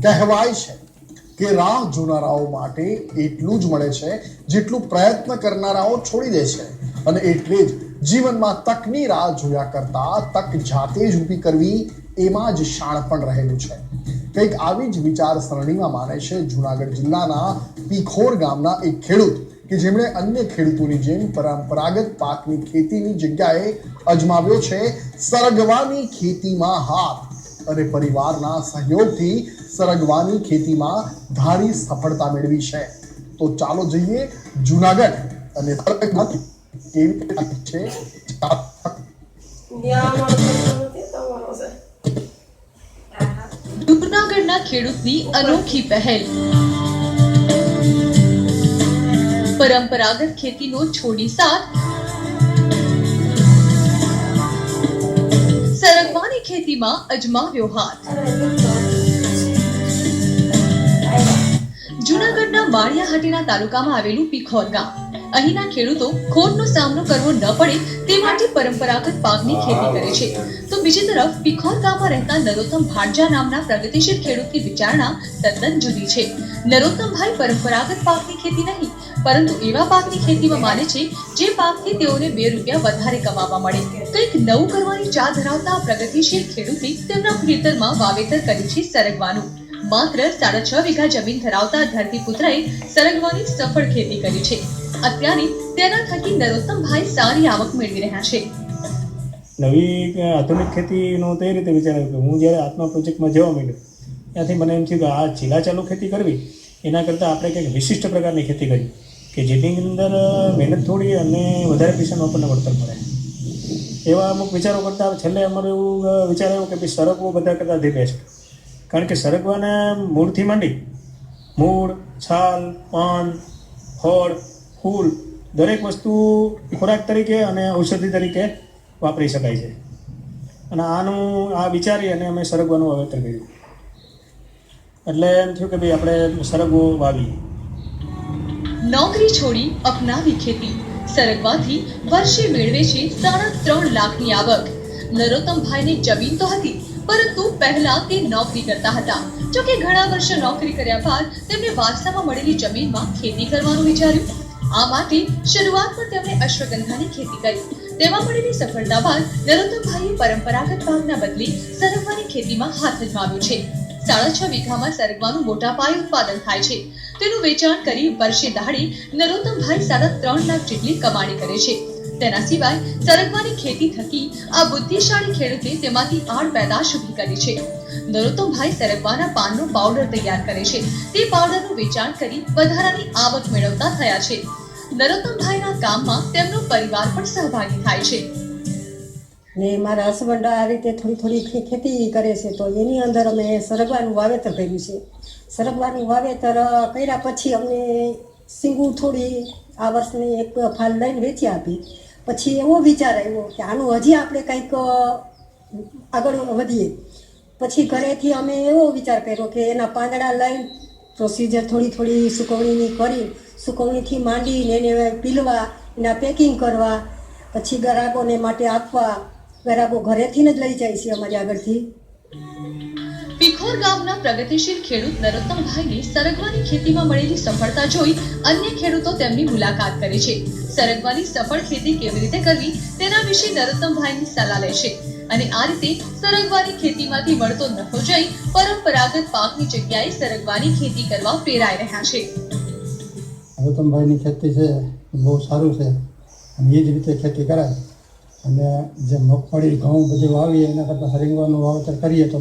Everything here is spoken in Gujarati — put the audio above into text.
કહેવાય છે કે રાહ જોનારાઓ માટે એટલું જ મળે છે જેટલું પ્રયત્ન કરનારાઓ છોડી દે છે, અને એટલે જ જીવનમાં તકની રાહ જોયા કરતા તક જાતે જ ઊભી કરવી એમાં જ શાણપણ રહેલું છે. કંઈક આવી જ વિચારસરણીમાં માને છે જૂનાગઢ જિલ્લાના પીખોર ગામના એક ખેડૂત કે જેમણે અન્ય ખેડૂતોની જેમ પરંપરાગત પાકની ખેતીની જગ્યાએ અજમાવ્યો છે સરગવાની ખેતીમાં હાથ, અને પરિવારના સહયોગથી સરગવાની ખેતીમાં ધારી સફળતા મેળવી છે. તો ચાલો જઈએ જૂનાગઢ અને સરગવાની કેવી છે. જૂનાગઢના ખેડૂતની અનોખી પહેલ. પરંપરાગત ખેતીનો છોડી સાથ સરગવાની ખેતીમાં અજમાવ્યો હાથ. જૂનાગઢના માળિયાહાટીના તાલુકામાં આવેલું પીખોર ગામ. અહીંના ખેડૂતો ખોટનો સામનો કરવો ન પડે તે માટે પરંપરાગત પાકની ખેતી કરે છે. તો બીજી તરફ પીખોર ગામમાં રહેતા નરોત્તમ ભાટજા નામના પ્રગતિશીલ ખેડૂતની વિચારણા તદ્દન જુદી છે. નરોત્તમભાઈ પરંપરાગત પાકની ખેતી નહીં પરંતુ એવા પાકની ખેતીમાં માને છે જે પાકથી તેઓને 2 રૂપિયા વધારે કમાવા મળે. કંઈક નવું કરવાની ચાહ ધરાવતા પ્રગતિશીલ ખેડૂતે તેમના ખેતરમાં વાવેતર કર્યું છે સરગવાનું. માત્ર 6.5 વીઘા જમીન ધરાવતા ધરતીપુત્રએ સરગવાની સફળ ખેતી કરી છે. અત્યારે તેના થકી નરોત્તમભાઈ સારી આવક મેળવી રહ્યા છે. નવી આધુનિક ખેતીનો તે રીતે વિચાર્યું કે હું જ્યારે આત્મા પ્રોજેક્ટમાં જવા માંડ્યો ત્યાંથી મને એમ થયું કે આ ચીલા ચાલુ ખેતી કરવી એના કરતાં આપણે કંઈક વિશિષ્ટ પ્રકારની ખેતી કરી કે જેની અંદર મહેનત થોડી અને વધારે પૈસાનો આપણને વળતર મળે. એવા અમુક વિચારો કરતાં છેલ્લે અમારું એવું વિચાર આવ્યો કે ભાઈ સરગવો બધા કરતાં ધી બેસ્ટ. કારણ કે સરગવાને મૂળથી માંડી મૂળ, છાલ, પાન, ફળ, ફૂલ દરેક વસ્તુ ખોરાક તરીકે અને ઔષધિ તરીકે વાપરી શકાય છે. અને આનું આ વિચારી અને અમે સરગવાનું વાવેતર કર્યું. એટલે એમ થયું કે ભાઈ આપણે સરગવો વાવીએ. નોકરી છોડી અપનાવી ખેતી. સરગવાથી વર્ષે મેળવે છે 3.5 લાખની આવક. નરોત્તમભાઈની જમીન તો હતી પરંતુ પહેલા તે નોકરી કરતા હતા. જોકે ઘણા વર્ષો નોકરી કર્યા બાદ તેમને વારસામાં મળેલી જમીનમાં ખેતી કરવાનું વિચાર્યું. આ માટે શરૂઆતમાં તેમણે અશ્વગંધાની ખેતી કરી. તેમાં મળેલી સફળતા બાદ નરોત્તમભાઈએ પરંપરાગત પાકના બદલે સરગવાની ખેતીમાં હાથ અજમાવ્યો છે. 6.5 વીઘામાં સરગવાનું મોટા પાયે ઉત્પાદન થાય છે. તેનું વેચાણ કરી વર્ષે દાડે નરોત્તમભાઈ 3.5 લાખ જેટલી કમાણી કરે છે. તેના સિવાય સરગવાની ખેતી થકી આ બુદ્ધિશાળી ખેડૂતે તેમાંથી આડ પેદાશ ઊભી કરી છે. નરોત્તમભાઈ સરગવાના પાનનો પાવડર તૈયાર કરે છે. તે પાવડરનું વેચાણ કરી વધારાની આવક મેળવતા થયા છે. નરોત્તમભાઈના કામમાં તેમનો પરિવાર પણ સહભાગી થાય છે. ને મારા હસબન્ડ આ રીતે થોડી ખેતી કરે છે તો એની અંદર અમે સરગવાનું વાવેતર કર્યું છે. સરગવાનું વાવેતર કર્યા પછી અમને સીંગું થોડી આ વર્ષની એક ફાલ લઈને વેચી આપી. પછી એવો વિચાર આવ્યો કે આનું હજી આપણે કંઈક આગળ વધીએ. પછી ઘરેથી અમે એવો વિચાર કર્યો કે એના પાંદડા લઈને પ્રોસિજર થોડી સુકવણીની કરી સુકવણીથી માંડીને એને પીલવા, એના પેકિંગ કરવા, પછી ગ્રાહકોને માટે આપવા. ગ્રાહકો ઘરેથી જ લઈ જાય છે અમારી આગળથી. પીખોર ગામના પ્રગતિશીલ ખેડૂત નરોત્તમભાઈને સરગવાની ખેતીમાં મળેલી સફળતા જોઈ અન્ય ખેડૂતો તેમની મુલાકાત કરે છે. સરગવાની સફળ ખેતી કેવી રીતે કરવી તેના વિશે નરોત્તમભાઈની સલાહ લે છે અને આ રીતે સરગવાની ખેતીમાંથી મળતો નફો જઈ પરંપરાગત પાકની જગ્યાએ સરગવાની ખેતી કરવા પ્રેરાઈ રહ્યા છે. નરોત્તમભાઈની ખેતી છે બહુ સારું છે અને એ જ રીતે ખેતી કરાય અને જે મગફળી ઘઉં બધું વાવીએ એના કરતાં સરગવાનું વાવેતર કરીએ તો